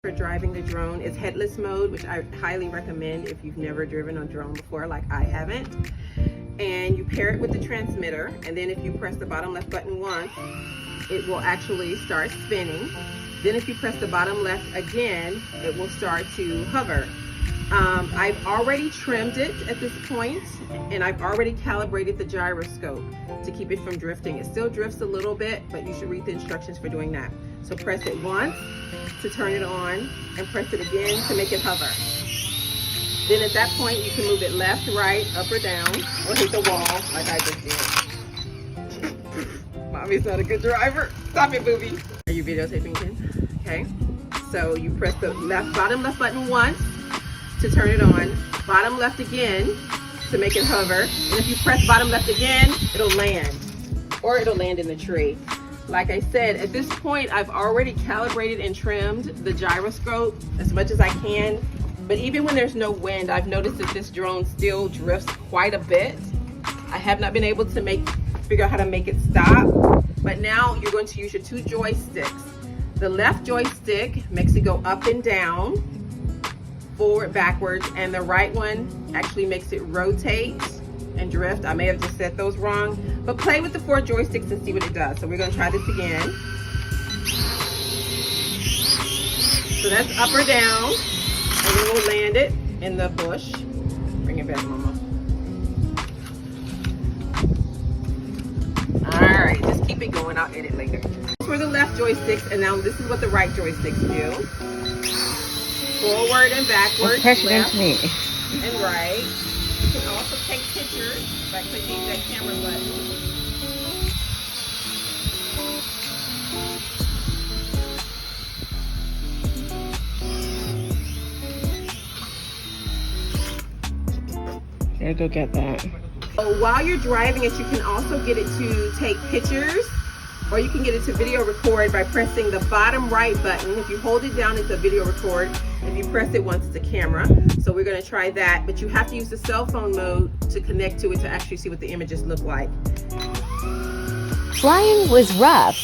For driving the drone is headless mode, which I highly recommend if you've never driven a drone before like I haven't. And you pair it with the transmitter, and then if you press the bottom left button once, it will actually start spinning. Then if you press the bottom left again, it will start to hover. I've already trimmed it at this point, and I've already calibrated the gyroscope to keep it from drifting. It still drifts a little bit, but you should read the instructions for doing that. So press it once to turn it on, and press it again to make it hover. Then at that point, you can move it left, right, up or down, or hit the wall like I just did. Mommy's not a good driver. Stop it, booby. Are you videotaping, Ken? Okay. So you press the bottom left button once to turn it on, bottom left again to make it hover, and if you press bottom left again, it'll land, or it'll land in the tree. Like I said, at this point, I've already calibrated and trimmed the gyroscope as much as I can, but even when there's no wind, I've noticed that this drone still drifts quite a bit. I have not been able to figure out how to make it stop, but now you're going to use your two joysticks. The left joystick makes it go up and down, forward, backwards, and the right one actually makes it rotate and drift. I may have just said those wrong, but play with the 4 joysticks and see what it does. So we're going to try this again. So that's up or down, and then we'll land it in the bush. Bring it back, Mama. All right, just keep it going. I'll edit later. These were the left joysticks, and now this is what the right joysticks do. Forward and backwards, left and right. You can also take pictures by clicking that camera button. Gotta go get that. So while you're driving it, you can also get it to take pictures, or you can get it to video record by pressing the bottom right button. If you hold it down, it's a video record. If you press it once, it's a camera. So we're gonna try that, but you have to use the cell phone mode to connect to it to actually see what the images look like. Flying was rough.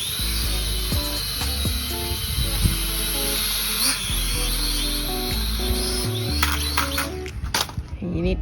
You need